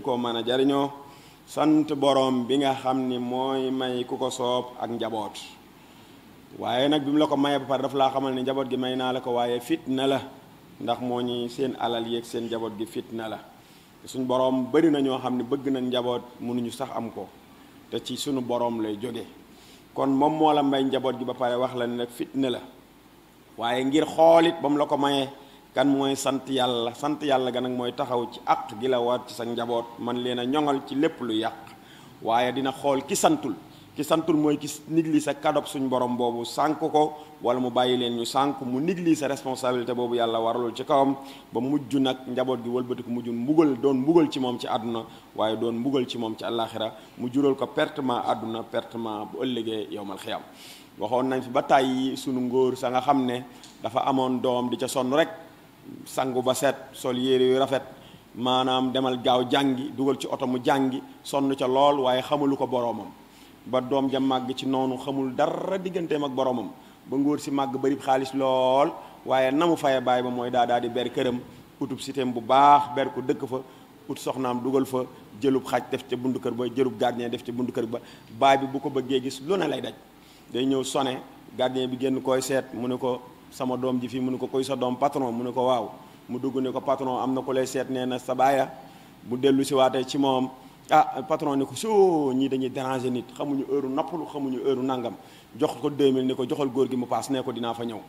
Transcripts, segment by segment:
ko mën a jariñoo sant borom bi nga xam ni mooy may ku ko soob ak njaboot waaye nag bi mu la ko mayee ba pare daf laa xamal ni njaboot gi may naa la ko waaye fitna la ndax moo ñi seen alal yeeg seen njaboot gi fitna la suñ borom bari na ñoo xam ne bëgg nañ njaboot mënuñu sax am ko te ci suñu borom lay jóge kon moom moo la may njaboot gi ba pare wax la ne nag fitna la waaye ngir xoolit ba mu la ko mayee kan mooy sant yàlla ga nag mooy taxaw ci àq gi la war ci sa njaboot man leen a ñoŋal ci lépp lu yàq waaye dina xool ki santul mooy ki néglige sa kadob suñ borom boobu sànk ko wala mu bàyyi leen ñu sànk mu néglige sa responsabilité boobu yàlla waralul ci kawam ba mujj nag njaboot gi wëlbati ko mujj doon mbugal ci moom ci àdduna waaye doon mbugal ci moom ci àllaaxira mu jural ko pertement àdduna pertement bu ëllëgee yowmal xiyam waxoon nañ fi ba tàyyi sunu ngóor sa nga xam ne dafa amoon doom di ca sonn rek sangu ba set sol yére yu rafet maanaam demal gaaw jàngi dugal ci oto mu jàngi sonn ca lool waaye xamulu ko boroomam ba doom ja màgg ci noonu xamul dara digganteem ak boroomam ba ngóor si màgg bari xaalis lool waaye na mu faye baay ba mooy daa di ber këram utub sitéem bu baax ber ko dëkk fa ut soxnaam dugal fa jëlub xaj def ca bundu kër ba jëlub gardien def ca bundu kër ba baay bi bu ko bëggee gis lu ne lay daj day ñëw sone gardien bi génn koy seet mu ne ko sama doom ji fii mu ne ko koy sa doom patron mu ne ko waaw mu dugg ne ko patron am na ko lay seet nee na sa baaya bu dellu si waatee ci moom patron ni ko soo ñii dañuy déranger nit xamuñu heure nappalu xamuñu heure nangam jox ko 2000 ni ko joxal góor gi mu paas nee ko dinaa fa ñëw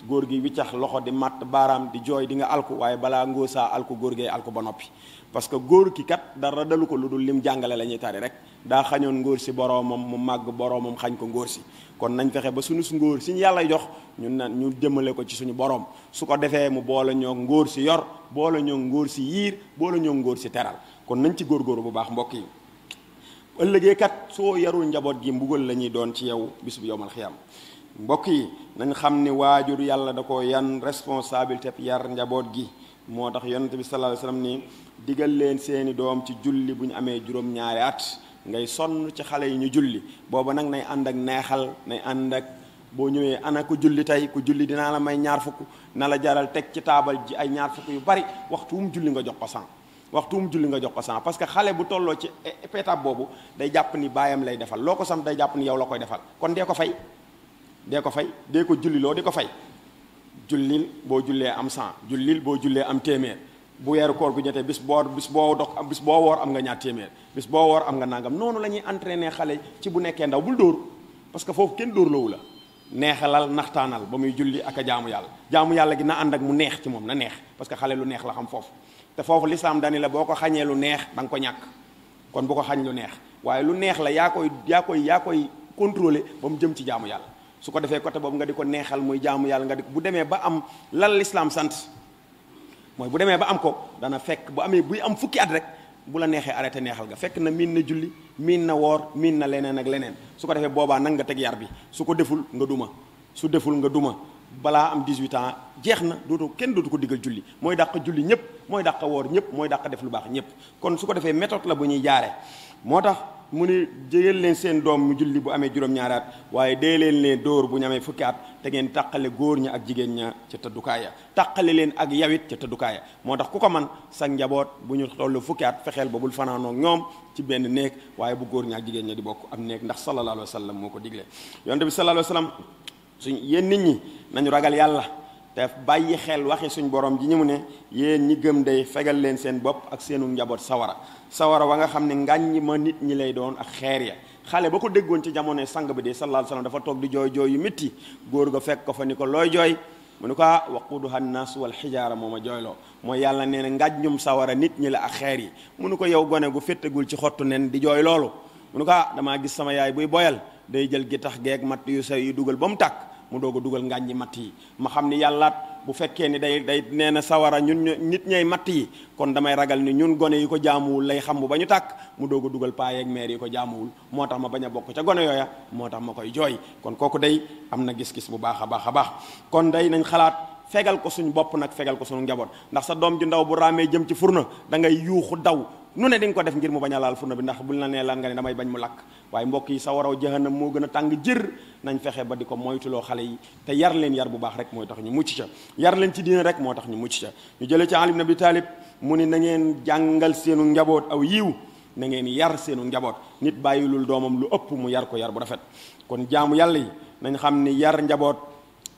góor gi wiccax loxo di matt baaraam di jooy di nga alku waaye balaa ngóor saa alku góor gee alku ba noppi parce que góor ki kat dara dalu ko lu dul lim jàngale la ñuy tari rek daa xañoon ngóor si boroomam mu màgg boroomam xañ ko ngóor si kon nañ fexe ba suñu ngóor si ñu yàlla jox ñu jëmale ko ci suñu borom su ko defee mu boole ñoo ngóor si yor boole ñoo ngóor si yiir boole ñoo ngóor si teral kon nañ ci góorgóoru bu baax mbokk yi ëllëgee kat soo yarul njaboot gi mbugal la ñuy doon ci yow bis bu yowmal xiyam mbokk yi nañ xam ni waajur yàlla da ko yan responsabilité yar njaboot gi moo tax yonent bi sallallahu alayhi wasallam ni digal leen seeni doom ci julli bu ñu amee juróom-ñaari at ngay sonn ci xale yi ñu julli booba nag nay ànd ak neexal nay ànd ak boo ñëwee ana ku julli tey ku julli dinaa la may ñaar fukk na la jaral teg ci taabal ji ay ñaar fukk yu bari waxtu mu julli nga jox ko 100 waxtu mu julli nga jox ko 100 parce que xale bu tolloo ci étape boobu day jàpp ni baayam lay defal loo ko sam day jàpp ni yow la koy defal kon dee ko fay dee ko julliloo di ko fay jullil boo jullee am 100 jullil boo jullee am téeméer bu weeru koor gu ñettee bis boo woor am nga ñaar téeméer bis boo woor am nga nangam noonu la ñuy entraîner xale ci bu nekkee ndaw bul dóor parce que foofu kenn dóor loowu la neexalal naxtaanal ba muy julli ak a jaamu yàlla gi na ànd ak mu neex ci moom na neex parce que xale lu neex la xam foofu te foofu lislaam dani la boo ko xañee lu neex da nga ko ñàkk kon bu ko xañ lu neex waaye lu neex la yaa koy contrôler ba mu jëm ci jaamu yàlla su ko defee côté boobu nga di ko neexal muy jaamu yàlla nga di bu demee ba am lan lislaam sant mooy bu demee ba am ko dana fekk bu amee buy am fukki at rek bu la neexee arrêté neexal nga fekk na miin na julli miin na woor miin na leneen ak leneen su ko defee boobaa nag nga teg yar bi su ko deful nga duma su deful nga duma balaa am 18 ans jeex na kenn dootu ko diggal julli mooy dàq julli ñëpp mooy dàq woor ñëpp mooy dàq def lu baax ñëpp kon su ko defee méthode la bu ñuy jaaree moo tax mu ni jégeel leen seen doom mu julli bu amee juróom-ñaari at waaye dee leen dóor bu ñu amee fukki at te ngeen tàqale góor ña ak jigéen ña ca tëddukaaya tàqale leen ak yawit ca tëddukaaya moo tax ku ko man sa njaboot bu ñu toll fukki at fexeel ba bul fanaanoo ñoom ci benn néeg waaye bu góor ña ak jigéen ña di bokk am néeg ndax sallallahu alayhi wa sallam moo ko digle yonent bi sallallahu alayhi wa sallam suñ yéen nit ñi nañu ragal yàlla te bàyyi xel waxi suñ borom ji ñi mu ne yéen ñi gëm day fegal leen seen bopp ak seenu njaboot sawara wa nga xam ne ngàññi ma nit ñi lay doon ak xeer ya xale ba ko déggoon ci jamono sang bi de sallallahu alayhi wasallam dafa toog di jooy yu métti góor ga fekk ko fa ni ko looy jooy mu ne ko waquduha nnaas wal xijaara moo ma jooyloo mooy yàlla nee na ngàññum sawara nit ñi la ak xeer yi mu ne ko yow gone gu féttagul ci xottu nen di jooy loolu mu ne ko damaa gis sama yaay buy boyal day jël gi tax geeg matt yu sew yu dugal ba mu tàkk mu doog a dugal ngàññi matt yi ma xam ni yàllaat bu fekkee ni day nee na sawara ñun nit ñay matt yi kon damay ragal ni ñun gone yi ko jaamuwul lay xam bu ba ñu tàkk mu doog a dugal paayeeg meer yi ko jaamuwul moo tax ma bañ a bokk ca gone yooya moo tax ma koy jooy kon kooku day am na gis-gis bu baax a baax kon day nañ xalaat fegal ko suñ bopp nag fegal ko suñu njaboot ndax sa doom ju ndaw bu raamee jëm ci furna da ngay yuuxu daw nu ne di nga ko def ngir mu bañ a laal furna bi ndax buñ la nee lan nga ne damay bañ mu lakk waaye mbokk yi sa waraw jahannam moo gën a tàng jër nañ fexe ba di ko moytuloo xale yi te yar leen yar bu baax rek mooy tax ñu mucc ca yar leen ci diine rek moo tax ñu mucc ca ñu jëlee ci Ali ibn Abi Talib mu ni na ngeen jàngal seenu njaboot aw yiw na ngeen yar seenu njaboot nit bàyyilul doomam lu ëpp mu yar ko yar bu rafet kon jaamu yàlla yi nañ xam ni yar njaboot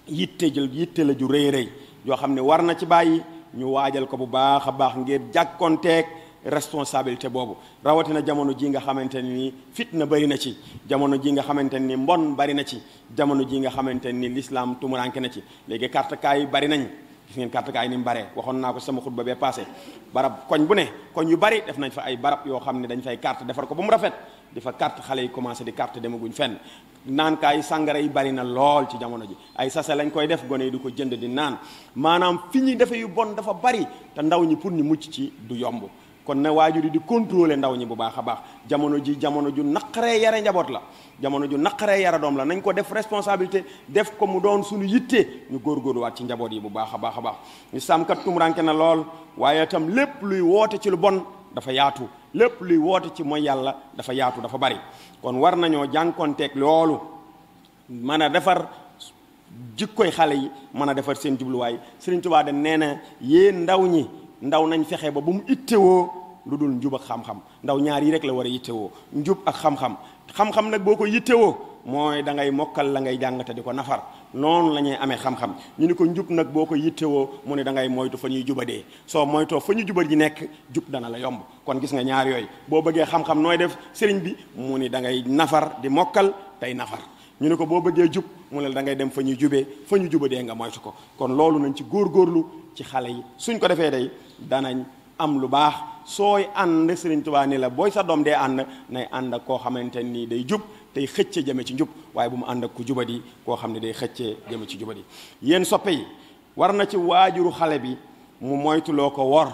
yitte la ju rëy rëy yoo xam ne war na ci bàyyi ñu waajal ko bu baax a baax ngir jàkkonteeg responsabilité boobu rawatina jamono ji nga xamante ni fitna bari na ci jamono ji nga xamante ni mbon bari na ci jamono ji nga xamante ni l'islam tumuranke na ci léegi kartakaay yi bari nañ gis ngeen kartakaay ni mu baree waxoon naa ko sama xutba bee passé barab koñ bu ne koñ yu bari def nañ fa ay barab yoo xam ne dañ fay carte defar ko ba mu rafet di fa carte xale yi commencé di carte demaguñ fenn naankaay sàngara yi bari na lool ci jamono ji ay sase lañ koy def gone yi du ko jënd di naan maanaam fi ñuy defe yu bon dafa bari te ndaw ñi pour ñu mucc ci du yomb kon na waajur yi di contrôler ndaw ñi bu baax a baax jamono ji jamono ju naqaree yare njaboot la jamono ju naqaree yara doom la nañ ko def responsabilité def ko mu doon suñu yitte ñu góorgóorluwaat ci njaboot yi bu baax a baax a baax ñu sàmmkat tumuranke na lool waaye itam lépp luy woote ci lu bon dafa yaatu lépp luy woote ci mooy yàlla dafa yaatu dafa bari kon war nañoo jànkonteeg loolu mën a defar jikkoy xale yi mën a defar seen jubluwaay Sëriñ Tuubaa de nee na yéen ndaw ñi ndaw nañ fexe ba bu mu ittewoo lu dul njub ak xam-xam ndaw ñaar yi rek la war a yittewoo njub ak xam-xam xam-xam nag boo ko yittewoo mooy da ngay mokkal la ngay jàngate di ko nafar noonu la ñuy amee xam-xam ñu ni ko njub nag boo ko yittewoo mu ne da ngay moytu fa ñuy jubadee soo moytoo fa ñu jubal ji nekk jub dana la yomb kon gis nga ñaar yooyu boo bëggee xam-xam nooy def sëriñ bi mu ni da ngay nafar di mokkal tey nafar ñu ne ko boo bëggee jub mu ne da ngay dem fa ñuy jubee fa ñu jubadee nga moytu ko kon loolu nañ ci góorgóorlu ci xale yi suñ ko defee day danañ am lu baax sooy ànd Sëriñ Tuubaa ni la booy sa doom dee ànd nay ànd ak koo xamante nii day jub tey xëcce jëme ci njub waaye bu mu ànd ak ku jubadi koo xam ne day xëccee jëme ci jubadi yéen soppe yi war na ci waajuru xale bi mu moytuloo ko wor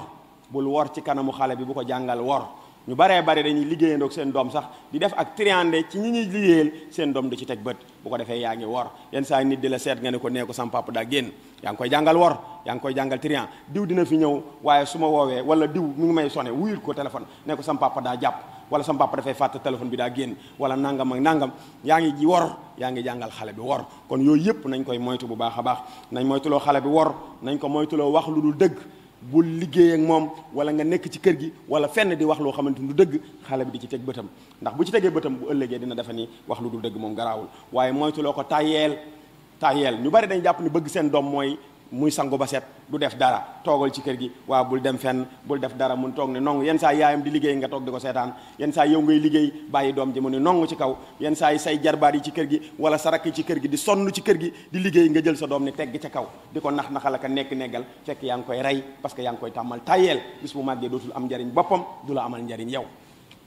bul wor ci kanamu xale bi bu ko jàngal wor ñu baree bari dañuy liggéeyandoog seen doom sax di def ak triande ci ñi ñuy liggéeyal seen doom du ci teg bët bu ko defee yaa ngi wor yenn saa nit di la seet nga ne ko nee ko sam papa daa génn yaa ngi koy jàngal wor yaa ngi koy jàngal trian diw dina fi ñëw waaye su ma woowee wala diw mi ngi may sone wuyul ko téléphone ne ko sam papa daa jàpp wala sam papa dafay fàtte téléphone bi daa génn wala nangam ak nangam yaa ngi ji wor yaa ngi jàngal xale bi wor kon yooyu yëpp nañ koy moytu bu baax a baax nañ moytuloo xale bi wor nañ ko moytuloo wax lu dul dëgg bul liggéey ak moom wala nga nekk ci kër gi wala fenn di wax loo xamante ni du dëgg xale bi di ci teg bëtam ndax bu ci tegee bëtam bu ëllëgee dina defe ni wax lu dul dëgg moom garaawul waaye moytuloo ko tayeel ñu bari dañ jàpp ni bëgg seen doom mooy muy sangu ba set du def dara toogal ci kër gi waaw bul dem fenn bul def dara mun toog ne nong yenn saa yaayam di liggéey nga toog di ko seetaan yenn saa yow ngay liggéey bàyyi doom ji mu ne nong ci kaw yenn saa yi say jarbaat yi ci kër gi wala sa rakk yi ci kër gi di sonn ci kër gi di liggéey nga jël sa doom ni tegg ca kaw di ko nax-naxal ak nekk neggal fekk yaa ngi koy rey parce que yaa ngi koy tàmmal tayeel bis bu màggee dootul am njariñ boppam du la amal njariñ yow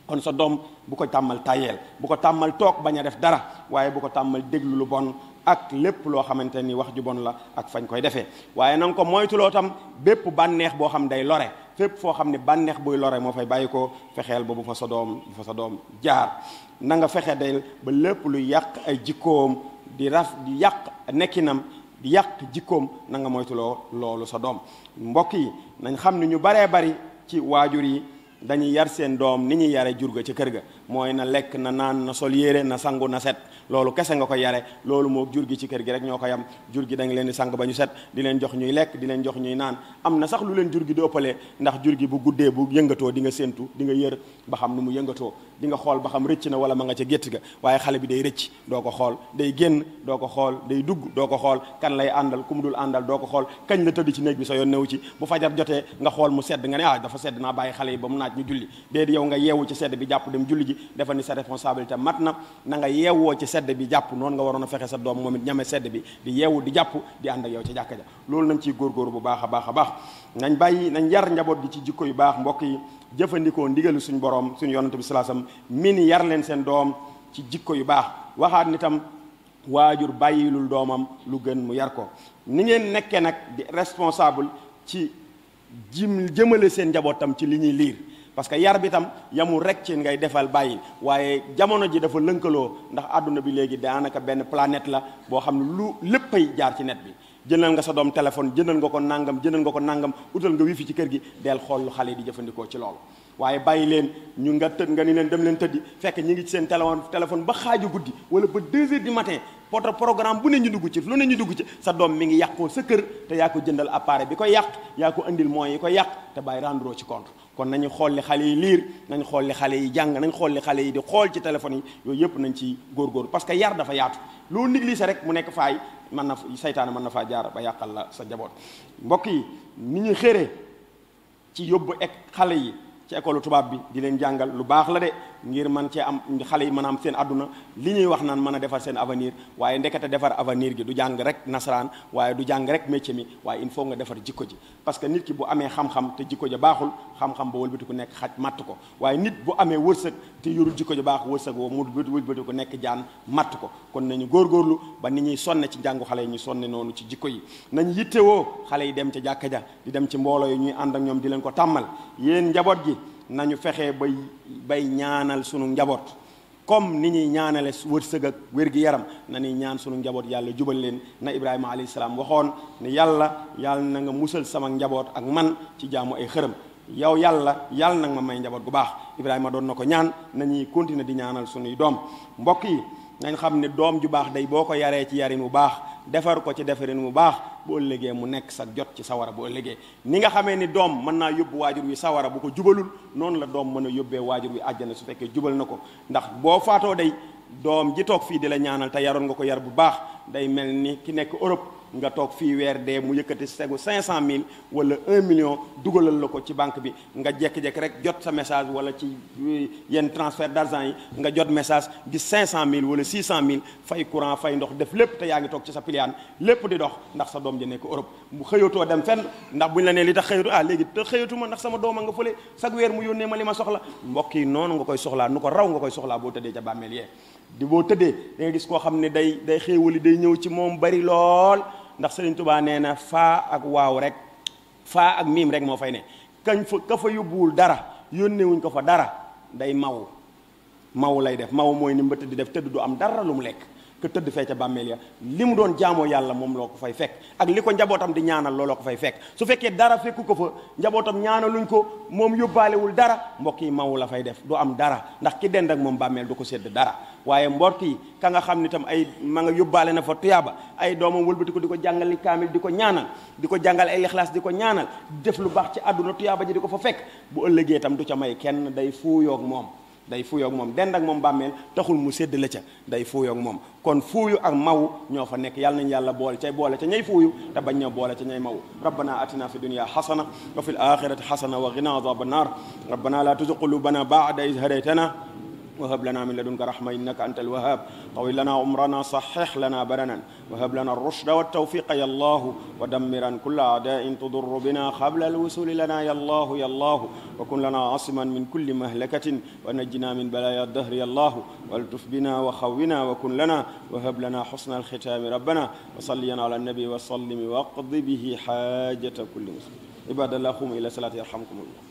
kon sa doom bu ko tàmmal tayeel bu ko tàmmal toog bañ a def dara waaye bu ko tàmmal déglu lu bon ak lépp loo xamante ni wax ju bon la ak fañ koy defee waaye na nga ko moytuloo tam bépp bànneex boo xam day lore fépp foo xam ne bànneex buy lore moo fay bàyyi ko fexeel ba bu fa sa doom jaar na nga fexe day ba lépp lu yàq ay jikkoom di yàq nekkinam di yàq jikkoom na nga moytuloo loolu sa doom mbokk yi nañ xam ne ñu baree bari ci waajur yi dañuy yar seen doom ni ñuy yare jur ga ca kër ga mooy na lekk na naan na sol yére na sangu na set loolu kese nga ko yare loolu moo jur gi ci kër gi rek ñoo ko yam jur gi da nga leen di sang ba ñu set di leen jox ñuy lekk di leen jox ñuy naan am na sax lu leen jur gi di ëppalee ndax jur gi bu guddee bu yëngatoo di nga séentu di nga yër ba xam nu mu yëngatoo di nga xool ba xam rëcc na wala ma nga ca gétt ga waaye xale bi day rëcc doo ko xool day génn doo ko xool day dugg doo ko xool kan lay àndal ku mu dul àndal doo ko xool kañ la tëdd ci néeg bi sa yoon newu ci bu fajar jotee nga xool mu sedd nga ne ah dafa sedd naa bàyyi xale yi ba mu naaj ñu julli déedéet yow nga yeewu ci sedd bi jàpp dem julli ji dafa ni sa responsabilité mat na na nga yeewoo ci sedd bi jàpp noonu nga waroon a fexe sa doom moom it ñame sedd bi di yeewu di jàpp di ànd ak yow ci jàkka ja loolu nañ ciy góorgóoru bu baax a baax a baax nañ yar njaboot gi ci jikko yu baax mbokk yi jëfandikoo ndigalu suñu borom suñu yonante bi sallallahu alayhi wasallam min yar leen seen doom ci jikko yu baax waxaat ni tam waajur bàyyilul doomam lu gën mu yar ko ni ngeen nekkee nag di responsable ci jëmale seen njabootam ci li ñuy liir parce que yar bi tam yamul rek ci ngay defal bàyyi waaye jamono ji dafa lënkaloo ndax àdduna bi léegi daanaka benn planète la boo xam ne lu léppay jaar ci net bi jëndal nga sa doom téléphone jëndal nga ko nangam utal nga wifi ci kër gi del xool lu xale yi di jëfandikoo ci loolu waaye bàyyi leen ñu nga tëdd nga ni leen dem leen tëddi fekk ñi ngi ci seen téléphone ba xaaju guddi wala ba 2 heures du matin poto programme bu ne ñu dugg ci lu ne ñu dugg ci sa doom mi ngi yàqoo sa kër te yaa ko jëndal appareil bi ko yàq yaa ko indil moyens yi ko yàq te bàyyi rendre ci compte kon nañu xool li xale yi liir nañ xool li xale yi jàng nañ xool li xale yi di xool ci téléphone yi yooyu yëpp nañ ci góorgóorlu parce que yar dafa yaatu loo négligé rek mu nekk faay mën na saytaane mën na faa jaar ba yàqal la sa jaboot mbokk yi ni ñu xëree ci yóbbu ek xale yi ci école tubaab bi di leen jàngal lu baax la de ngir man cee am xale yi mën a am seen àdduna li ñuy wax naan mën a defar seen avenir waaye ndekete defar avenir gi du jàng rek nasaraan waaye du jàng rek métier mi waaye il faut nga defar jikko ji parce que nit ki bu amee xam-xam te jikko ja baaxul xam-xam ba wëlbati ku nekk xaj matt ko waaye nit bu amee wërsëg te yorul jikko ja baax wërsëg woo mu wëlbati ku nekk jaan matt ko kon nañu góorgóorlu ba nit ñuy sonne ci njàngu xale yi ñu sonne noonu ci jikko yi nañ yittewoo xale yi dem ca jàkka ja di dem ci mbooloo yi ñuy ànd ak ñoom di leen ko tàmmal yéen njaboot gi nañu fexe bay ñaanal sunu njaboot comme ni ñuy ñaanale wërsëg ak wér-gi-yaram na ñuy ñaan sunu njaboot yàlla jubal leen na Ibrahima alayhi salaam waxoon ne yàlla na nga musal sama njaboot ak man ci jaamu ay xërëm yow yàlla na nga ma may njaboot gu baax Ibrahima doon na ko ñaan nañuy continuer di ñaanal sunuy doom mbokk yi nañ xam ne doom ju baax day boo ko yaree ci yarin bu baax defar ko ci defarin bu baax boo ëllëgee mu nekk sa jot ci sawara boo ëllëgee ni nga xamee ni doom mën naa yóbbu waajur wi sawara bu ko jubalul noonu la doom mën a yóbbee waajur wi àjjana su fekkee jubal na ko ndax boo faatoo day doom ji toog fii di la ñaanal te yaroon nga ko yar bu baax day mel ni ki nekk Europe nga toog fii weer dee mu yëkkati segu 500 000 wala 1 million dugalal la ko ci banque bi nga jekki-jekki rek jot sa message wala ci yenn transfert d'argent yi nga jot message gis 500 000 wala 600 000 fay courant fay ndox def lépp te yaa ngi toog ci sa piliyaan lépp di dox ndax sa doom ji nekk Europe bu xëyatoo dem fenn ndax buñu la nee li tax xëyatu léegi te xëyatuma ndax sama dooma nga fële chaque weer mu yónnee ma li ma soxla mbokk yi noonu nga koy soxlaa nu ko raw nga koy soxlaa boo tëddee ca bàmmeel yee di boo tëddee da nga gis koo xam ne day xéewali day ñëw ci moom bari lool ndax Sëriñ Tuubaa nee na faa ak waaw rek faa ak miim rek moo fay ne ka fa yóbbuwul dara yónneewuñ ko fa dara day maw lay def maw mooy ni mbëtt di def tëdd du am dara lu mu lekk que tëdd fee ca bàmmeel ya li mu doon jaamoo yàlla moom loo ko fay fekk ak li ko njabootam di ñaanal looloo ko fay fekk su fekkee dara fekku ko fa njabootam ñaanaluñ ko moom yóbbaalewul dara mbokk yi maw la fay def du am dara ndax ki dend ak moom bàmmeel du ko sédd dara waaye mbokk yi ka nga xam ni tam ay ma nga yóbbaale na fa tuyaaba ay doomam wëlbati ko di ko jàngal li kaamil di ko ñaanal di ko jàngal ay lixlaas di ko ñaanal def lu baax ci àdduna tuyaaba ji di ko fa fekk bu ëllëgee tam du ca may kenn day fuuyoog moom dend ak moom bàmmeel taxul mu sédd la ca day fuuyoog moom kon fuuyu ak maw ñoo fa nekk yàlla nañu yàlla boole ca ñay fuuyu te bañ ñoo boole ca ñay maw rabbana atina fi dunya hasana wa fil akhirati hasana wa qina adhaban nar rabbana la tuzigh qulubana ba'da idh hadaytana وهب لنا من لدنك رحمة إنك أنت الوهاب طويل لنا عمرنا صحح لنا بدنا وهب لنا الرشد والتوفيق يا الله ودمرا كل أعداء تضر بنا قبل الوصول لنا يا الله وكن لنا عاصما من كل مهلكة ونجنا من بلايا الدهر يا الله والتف بنا وخونا وكن لنا وهب لنا حسن الختام ربنا وصليا على النبي وسلم واقض به حاجة كل مسلم عباد الله قوموا إلى صلاة يرحمكم الله